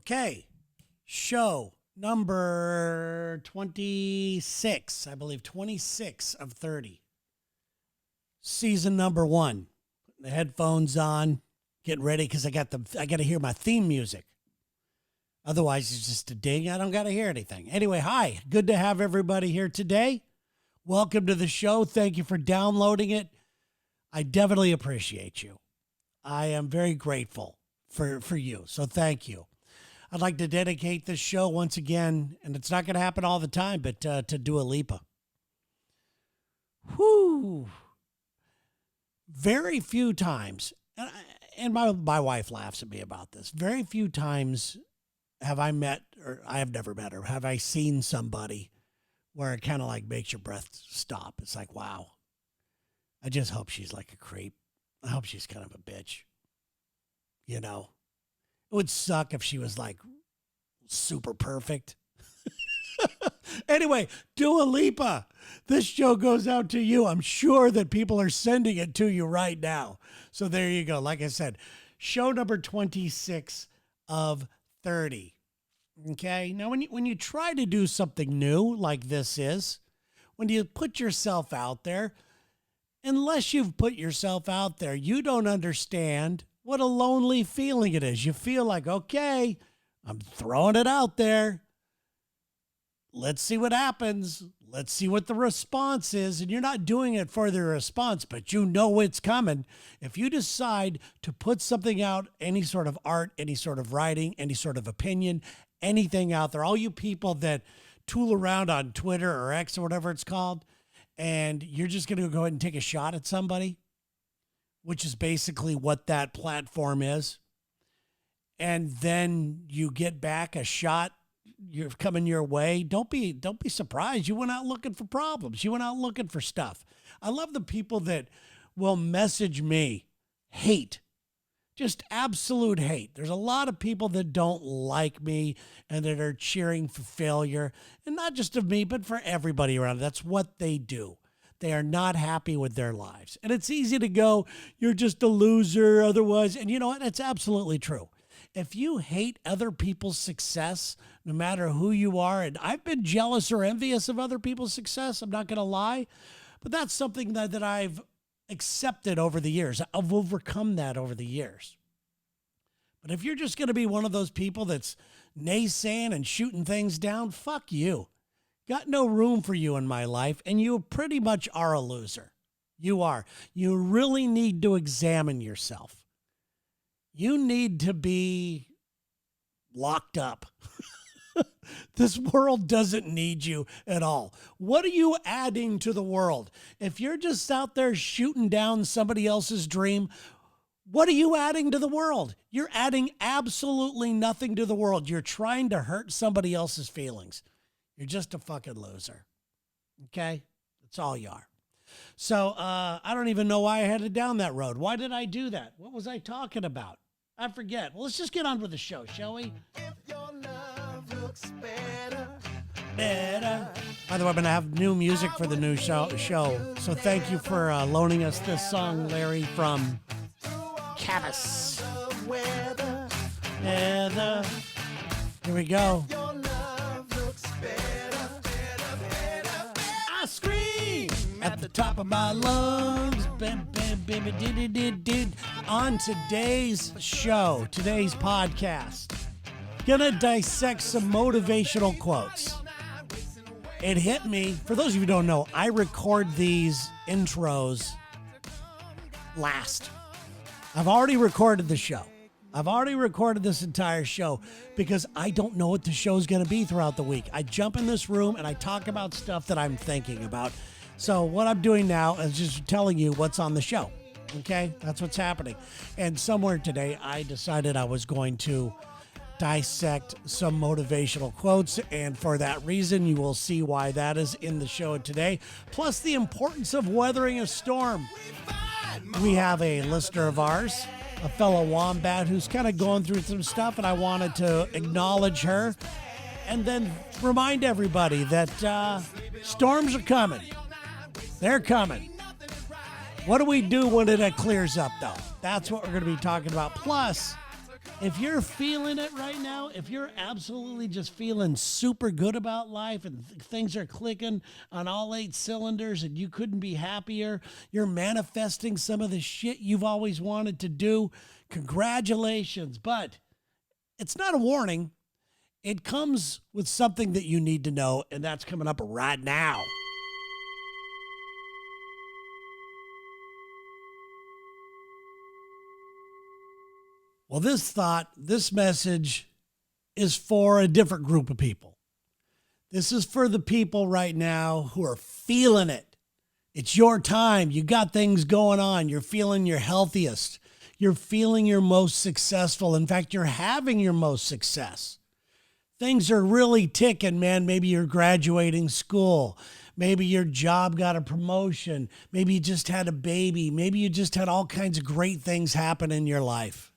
Okay, show number 26, I believe 26 of 30. Season number 1. Putting the headphones on, getting ready because I got to hear my theme music. Otherwise, it's just a ding. I don't got to hear anything. Anyway, hi. Good to have everybody here today. Welcome to the show. Thank you for downloading it. I definitely appreciate you. I am very grateful for you. So thank you. I'd like to dedicate this show once again, and it's not going to happen all the time, but to Dua Lipa. Whew. Very few times, and my wife laughs at me about this, very few times have I met, or I have never met her, have I seen somebody where it kind of like makes your breath stop. It's like, wow, I just hope she's like a creep. I hope she's kind of a bitch. You know, it would suck if she was like super perfect. Anyway, Dua Lipa, this show goes out to you. I'm sure that people are sending it to you right now. So there you go. Like I said, show number 26 of 30. Okay. Now, when you try to do something new like this is, when you put yourself out there, unless you've put yourself out there, you don't understand what a lonely feeling it is. You feel like, okay, I'm throwing it out there. Let's see what happens. Let's see what the response is. And you're not doing it for the response, but you know it's coming. If you decide to put something out, any sort of art, any sort of writing, any sort of opinion, anything out there, all you people that tool around on Twitter or X or whatever it's called, and you're just going to go ahead and take a shot at somebody, which is basically what that platform is, and then you get back a shot, you're coming your way, don't be surprised. You went out looking for problems. You went out looking for stuff. I love the people that will message me hate, just absolute hate. There's a lot of people that don't like me and that are cheering for failure, and not just of me, but for everybody around. That's what they do. They are not happy with their lives. And it's easy to go, you're just a loser otherwise. And you know what? It's absolutely true. If you hate other people's success, no matter who you are, and I've been jealous or envious of other people's success, I'm not going to lie, but that's something that I've accepted over the years. I've overcome that over the years. But if you're just going to be one of those people that's naysaying and shooting things down, fuck you. Got no room for you in my life, and you pretty much are a loser. You are. You really need to examine yourself. You need to be locked up. This world doesn't need you at all. What are you adding to the world? If you're just out there shooting down somebody else's dream, what are you adding to the world? You're adding absolutely nothing to the world. You're trying to hurt somebody else's feelings. You're just a fucking loser. Okay? That's all you are. So I don't even know why I headed down that road. Why did I do that? What was I talking about? I forget. Well, let's just get on with the show, shall we? If your love looks better. By the way, I'm going to have new music for the new show. So thank you for loaning us this song, Larry, from Cavis. Here we go. I scream at the top of my lungs. On today's show, today's podcast, gonna dissect some motivational quotes. It hit me, for those of you who don't know, I record these intros last. I've already recorded the show. I've already recorded this entire show because I don't know what the show's gonna be throughout the week. I jump in this room and I talk about stuff that I'm thinking about. So what I'm doing now is just telling you what's on the show. Okay, that's what's happening. And somewhere today, I decided I was going to dissect some motivational quotes. And for that reason, you will see why that is in the show today. Plus the importance of weathering a storm. We have a listener of ours, a fellow wombat who's kind of going through some stuff, and I wanted to acknowledge her and then remind everybody that storms are coming. They're coming. What do we do when it clears up, though? That's what we're going to be talking about. Plus, If you're feeling it right now, if you're absolutely just feeling super good about life and things are clicking on all 8 cylinders and you couldn't be happier, you're manifesting some of the shit you've always wanted to do, congratulations. But it's not a warning. It comes with something that you need to know, and that's coming up right now. Well, this message is for a different group of people. This is for the people right now who are feeling it. It's your time. You got things going on. You're feeling your healthiest. You're feeling your most successful. In fact, you're having your most success. Things are really ticking, man. Maybe you're graduating school. Maybe your job got a promotion. Maybe you just had a baby. Maybe you just had all kinds of great things happen in your life.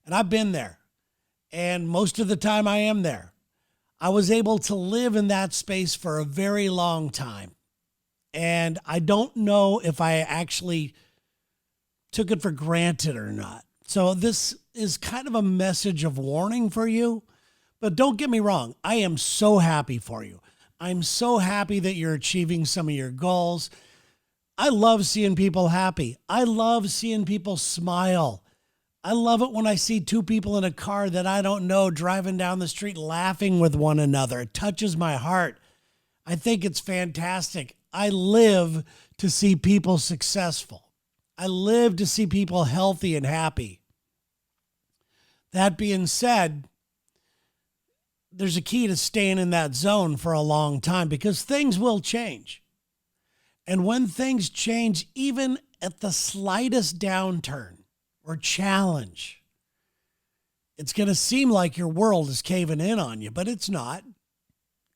And I've been there. And most of the time I am there. I was able to live in that space for a very long time. And I don't know if I actually took it for granted or not. So this is kind of a message of warning for you. But don't get me wrong. I am so happy for you. I'm so happy that you're achieving some of your goals. I love seeing people happy. I love seeing people smile. I love it when I see two people in a car that I don't know driving down the street laughing with one another. It touches my heart. I think it's fantastic. I live to see people successful. I live to see people healthy and happy. That being said, there's a key to staying in that zone for a long time because things will change. And when things change, even at the slightest downturn or challenge, it's going to seem like your world is caving in on you, but it's not.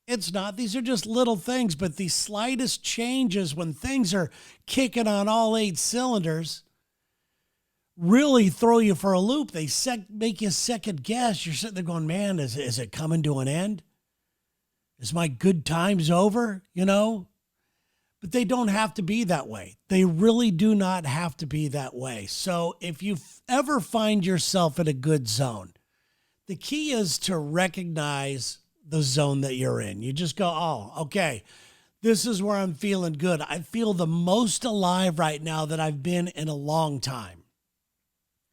It's not. These are just little things, but the slightest changes when things are kicking on all 8 cylinders really throw you for a loop. They make you second guess. You're sitting there going, man, is it coming to an end? Is my good times over? You know? But they don't have to be that way. They really do not have to be that way. So if you ever find yourself in a good zone, the key is to recognize the zone that you're in. You just go, oh, okay, this is where I'm feeling good. I feel the most alive right now that I've been in a long time.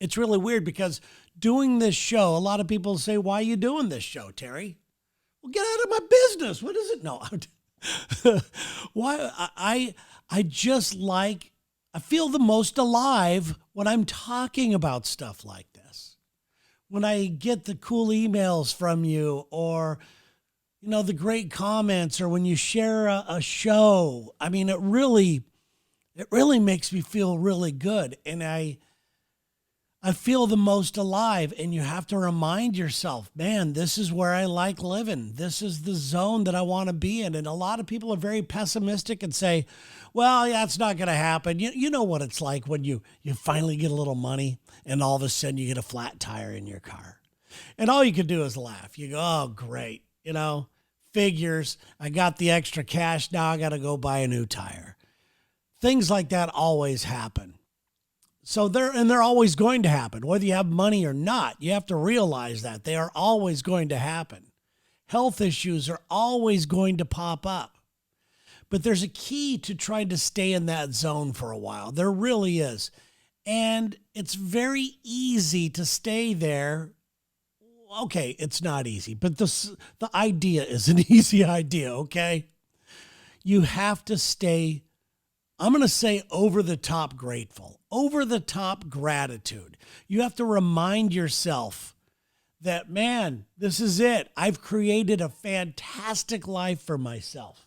It's really weird because doing this show, a lot of people say, why are you doing this show, Terry? Well, get out of my business. What is it? No, why? I just like, I feel the most alive when I'm talking about stuff like this. When I get the cool emails from you or, you know, the great comments or when you share a show. I mean, it really makes me feel really good. And I feel the most alive, and you have to remind yourself, man, this is where I like living. This is the zone that I want to be in. And a lot of people are very pessimistic and say, well, yeah, it's not going to happen. You know what it's like when you finally get a little money and all of a sudden you get a flat tire in your car. And all you can do is laugh. You go, oh, great. You know, figures. I got the extra cash. Now I got to go buy a new tire. Things like that always happen. So they're always going to happen, whether you have money or not. You have to realize that they are always going to happen. Health issues are always going to pop up. But there's a key to trying to stay in that zone for a while. There really is. And it's very easy to stay there. Okay, it's not easy, but the idea is an easy idea, okay? You have to stay, I'm going to say, over the top grateful, over the top gratitude. You have to remind yourself that, man, this is it. I've created a fantastic life for myself.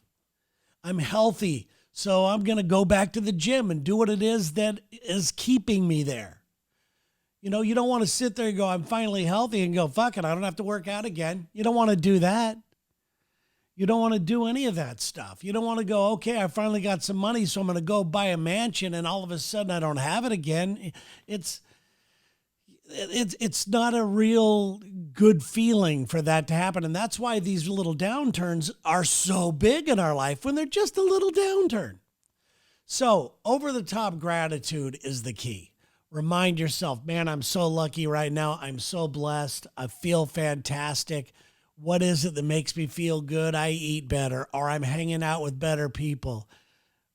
I'm healthy, so I'm going to go back to the gym and do what it is that is keeping me there. You know, you don't want to sit there and go, I'm finally healthy, and go, fuck it, I don't have to work out again. You don't want to do that. You don't want to do any of that stuff. You don't want to go, okay, I finally got some money, so I'm going to go buy a mansion, and all of a sudden I don't have it again. It's not a real good feeling for that to happen. And that's why these little downturns are so big in our life when they're just a little downturn. So over the top gratitude is the key. Remind yourself, man, I'm so lucky right now. I'm so blessed. I feel fantastic. What is it that makes me feel good? I eat better, or I'm hanging out with better people.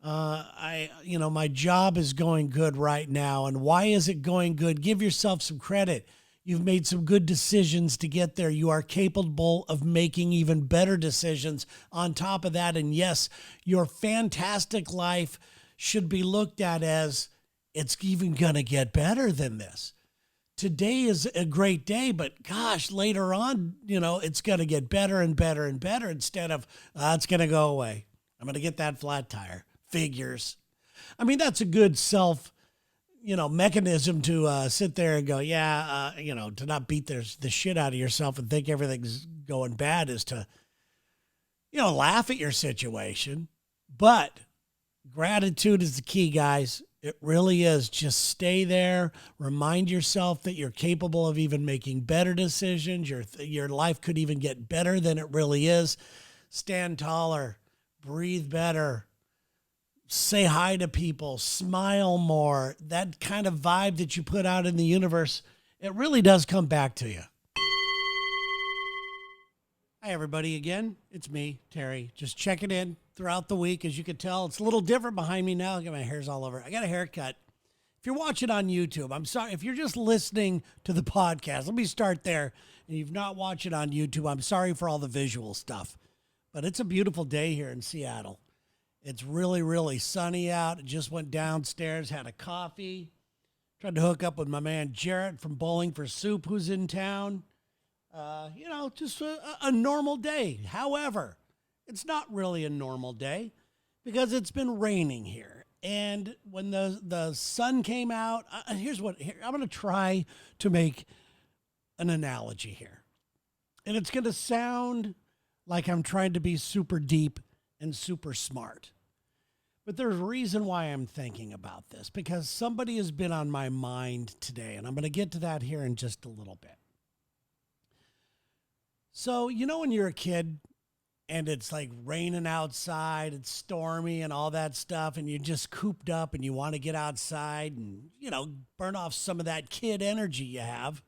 My job is going good right now. And why is it going good? Give yourself some credit. You've made some good decisions to get there. You are capable of making even better decisions on top of that. And yes, your fantastic life should be looked at as it's even going to get better than this. Today is a great day, but gosh, later on, it's going to get better and better and better instead of, it's going to go away. I'm going to get that flat tire. Figures. I mean, that's a good mechanism to sit there and go, to not beat the shit out of yourself and think everything's going bad is to, laugh at your situation. But gratitude is the key, guys. It really is. Just stay there. Remind yourself that you're capable of even making better decisions. Your life could even get better than it really is. Stand taller. Breathe better. Say hi to people. Smile more. That kind of vibe that you put out in the universe, it really does come back to you. Hi, everybody. Again, it's me, Terry, just checking in throughout the week. As you can tell, it's a little different behind me now. Look at my hair's all over. I got a haircut. If you're watching on YouTube, I'm sorry. If you're just listening to the podcast, let me start there. And you've not watched it on YouTube, I'm sorry for all the visual stuff. But it's a beautiful day here in Seattle. It's really, really sunny out. Just went downstairs, had a coffee. Tried to hook up with my man Jarrett from Bowling for Soup, who's in town. Just a normal day. However, it's not really a normal day because it's been raining here. And when the sun came out, I'm going to try to make an analogy here. And it's going to sound like I'm trying to be super deep and super smart. But there's a reason why I'm thinking about this, because somebody has been on my mind today, and I'm going to get to that here in just a little bit. So, when you're a kid and it's like raining outside, it's stormy and all that stuff, and you're just cooped up and you want to get outside and, burn off some of that kid energy you have.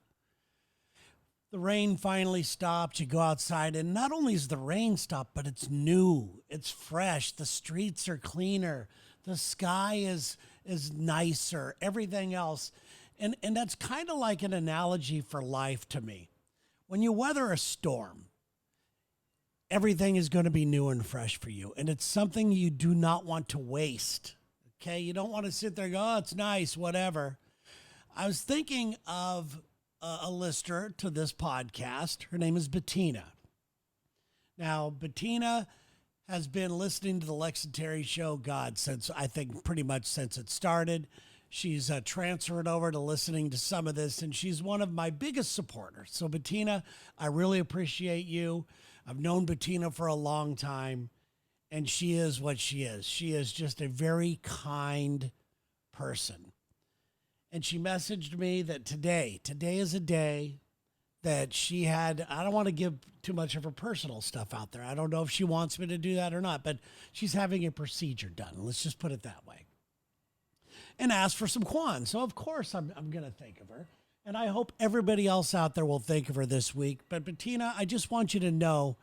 The rain finally stopped. You go outside, and not only is the rain stopped, but it's new. It's fresh. The streets are cleaner. The sky is nicer. Everything else. And that's kind of like an analogy for life to me. When you weather a storm, everything is going to be new and fresh for you. And it's something you do not want to waste. Okay? You don't want to sit there and go, oh, it's nice, whatever. I was thinking of a listener to this podcast. Her name is Bettina. Now, Bettina has been listening to the Lex and Terry show, since pretty much since it started. She's transferred over to listening to some of this, and she's one of my biggest supporters. So, Bettina, I really appreciate you. I've known Bettina for a long time, and she is what she is. She is just a very kind person. And she messaged me that today is a day that she had, I don't want to give too much of her personal stuff out there. I don't know if she wants me to do that or not, but she's having a procedure done. Let's just put it that way. And asked for some Quan. So, of course, I'm going to think of her. And I hope everybody else out there will think of her this week. But, Bettina, I just want you to know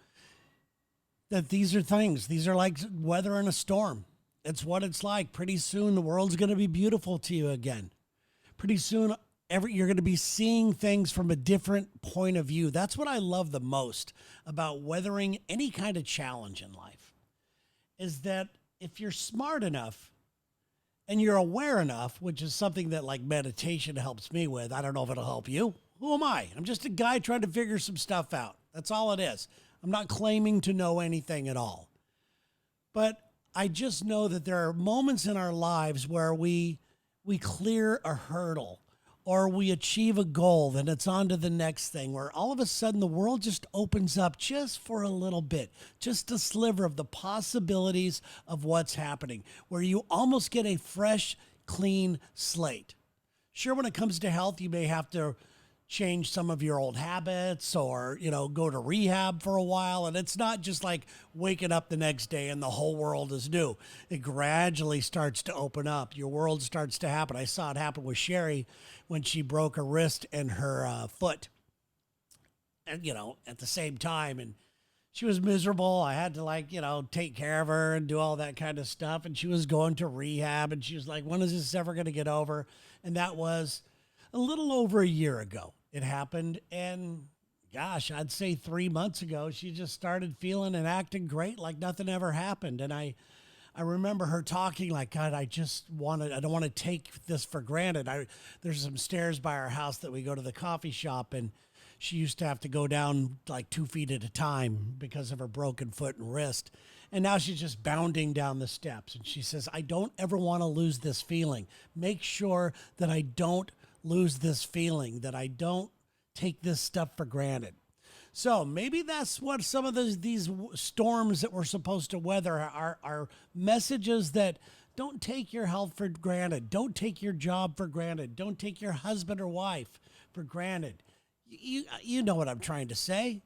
that these are things. These are like weather in a storm. It's what it's like. Pretty soon, the world's going to be beautiful to you again. Pretty soon, you're going to be seeing things from a different point of view. That's what I love the most about weathering any kind of challenge in life, is that if you're smart enough and you're aware enough, which is something that like meditation helps me with. I don't know if it'll help you. Who am I? I'm just a guy trying to figure some stuff out. That's all it is. I'm not claiming to know anything at all. But I just know that there are moments in our lives where we clear a hurdle or we achieve a goal, then it's on to the next thing, where all of a sudden the world just opens up just for a little bit, just a sliver of the possibilities of what's happening, where you almost get a fresh, clean slate. Sure, when it comes to health, you may have to change some of your old habits or, go to rehab for a while. And it's not just like waking up the next day and the whole world is new. It gradually starts to open up. Your world starts to happen. I saw it happen with Sherry when she broke her wrist and her foot, and, at the same time. And she was miserable. I had to take care of her and do all that kind of stuff. And she was going to rehab and she was like, when is this ever going to get over? And that was a little over a year ago. It happened. And gosh, I'd say 3 months ago, she just started feeling and acting great like nothing ever happened. And I remember her talking like, God, I don't want to take this for granted. There's some stairs by our house that we go to the coffee shop, and she used to have to go down like 2 feet at a time because of her broken foot and wrist. And now she's just bounding down the steps. And she says, I don't ever want to lose this feeling. Make sure that I don't lose this feeling, that I don't take this stuff for granted. So maybe that's what some of these storms that we're supposed to weather are messages that don't take your health for granted. Don't take your job for granted. Don't take your husband or wife for granted. You know what I'm trying to say.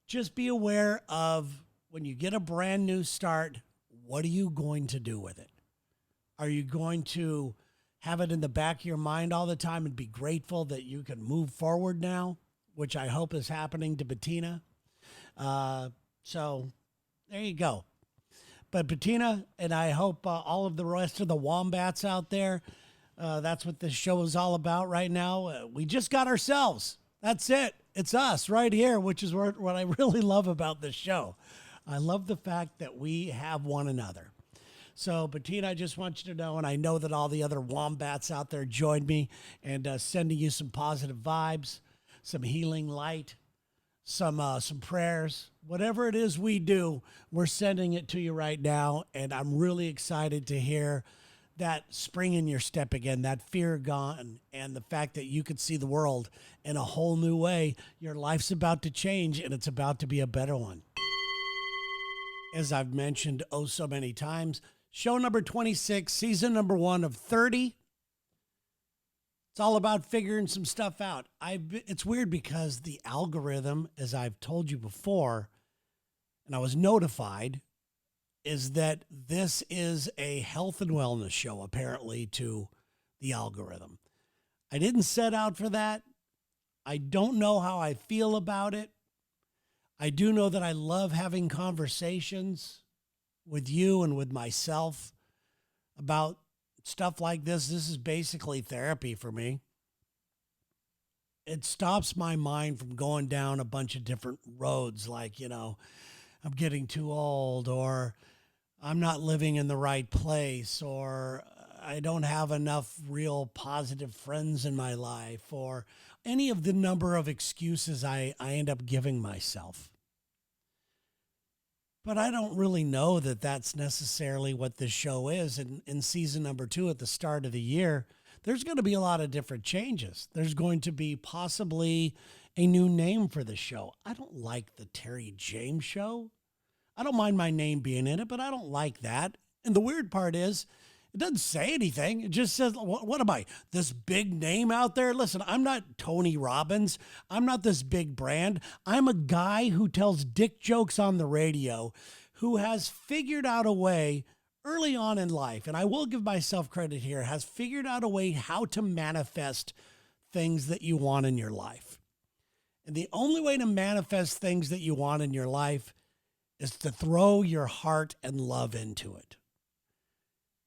Just be aware of when you get a brand new start, what are you going to do with it? Are you going to have it in the back of your mind all the time and be grateful that you can move forward now, which I hope is happening to Bettina? So there you go. But Bettina, and I hope all of the rest of the wombats out there, that's what this show is all about right now. We just got ourselves. That's it. It's us right here, which is what I really love about this show. I love the fact that we have one another. So, Bettina, I just want you to know, and I know that all the other wombats out there joined me and sending you some positive vibes, some healing light, some prayers. Whatever it is we do, we're sending it to you right now, and I'm really excited to hear that spring in your step again, that fear gone, and the fact that you could see the world in a whole new way. Your life's about to change, and it's about to be a better one. As I've mentioned oh so many times, show number 26, season number 1 of 30. It's all about figuring some stuff out. It's weird because the algorithm, as I've told you before, and I was notified, is that this is a health and wellness show, apparently, to the algorithm. I didn't set out for that. I don't know how I feel about it. I do know that I love having conversations with you and with myself about stuff like this. This is basically therapy for me. It stops my mind from going down a bunch of different roads like, I'm getting too old, or I'm not living in the right place, or I don't have enough real positive friends in my life, or any of the number of excuses I end up giving myself. But I don't really know that that's necessarily what this show is. And in season number 2 at the start of the year, there's going to be a lot of different changes. There's going to be possibly a new name for the show. I don't like the Terry Jaymes show. I don't mind my name being in it, but I don't like that. And the weird part is, it doesn't say anything. It just says, what am I, this big name out there? Listen, I'm not Tony Robbins. I'm not this big brand. I'm a guy who tells dick jokes on the radio, who has figured out a way early on in life, and I will give myself credit here, has figured out a way how to manifest things that you want in your life. And the only way to manifest things that you want in your life is to throw your heart and love into it.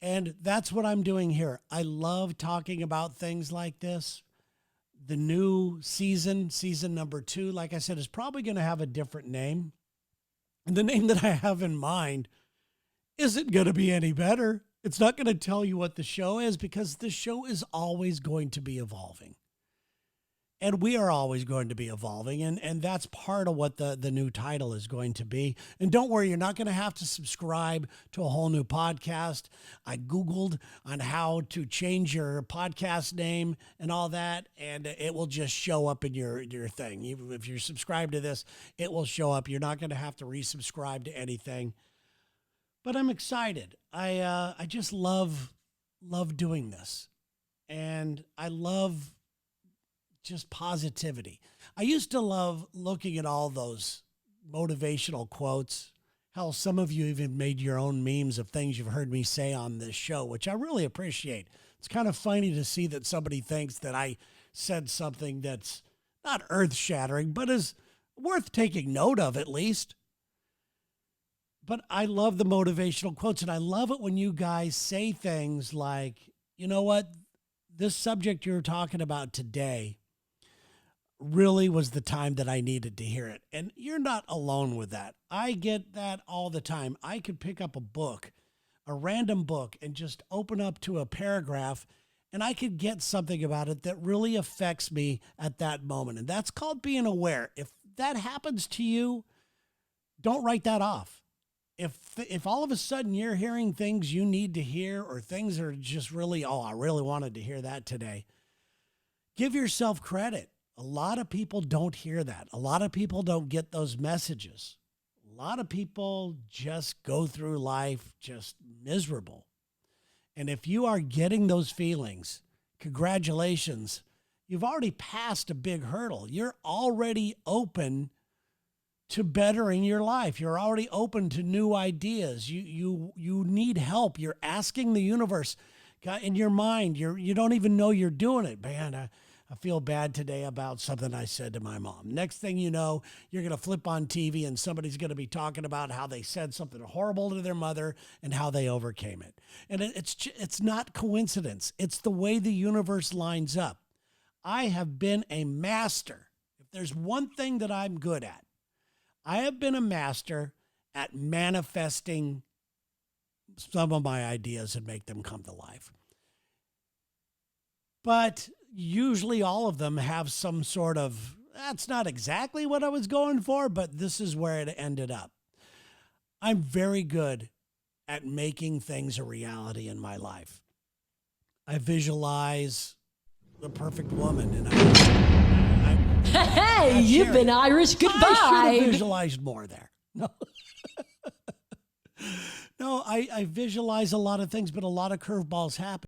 And that's what I'm doing here. I love talking about things like this. The new season number 2, like I said, is probably going to have a different name. And the name that I have in mind isn't going to be any better. It's not going to tell you what the show is, because the show is always going to be evolving. And we are always going to be evolving, and that's part of what the new title is going to be. And don't worry, you're not going to have to subscribe to a whole new podcast. I Googled on how to change your podcast name and all that, and it will just show up in your thing. Even if you're subscribed to this, it will show up. You're not going to have to resubscribe to anything. But I'm excited. I just love doing this, and I love just positivity. I used to love looking at all those motivational quotes. Hell, some of you even made your own memes of things you've heard me say on this show, which I really appreciate. It's kind of funny to see that somebody thinks that I said something that's not earth-shattering, but is worth taking note of at least. But I love the motivational quotes, and I love it when you guys say things like, you know what, this subject you're talking about today really was the time that I needed to hear it. And you're not alone with that. I get that all the time. I could pick up a book, a random book, and just open up to a paragraph, and I could get something about it that really affects me at that moment. And that's called being aware. If that happens to you, don't write that off. If all of a sudden you're hearing things you need to hear, or things are just really, oh, I really wanted to hear that today, give yourself credit. A lot of people don't hear that. A lot of people don't get those messages. A lot of people just go through life just miserable. And if you are getting those feelings, congratulations. You've already passed a big hurdle. You're already open to bettering your life. You're already open to new ideas. You need help. You're asking the universe. In your mind, you don't even know you're doing it. Man, I feel bad today about something I said to my mom. Next thing you know, you're going to flip on TV and somebody's going to be talking about how they said something horrible to their mother and how they overcame it. And it's not coincidence. It's the way the universe lines up. I have been a master. If there's one thing that I'm good at, I have been a master at manifesting some of my ideas and make them come to life. But usually all of them have some sort of, that's not exactly what I was going for, but this is where it ended up. I'm very good at making things a reality in my life. I visualize the perfect woman, and Hey, you've been Irish. Goodbye. I should have visualized more there. No. No, I visualize a lot of things, but a lot of curveballs happen.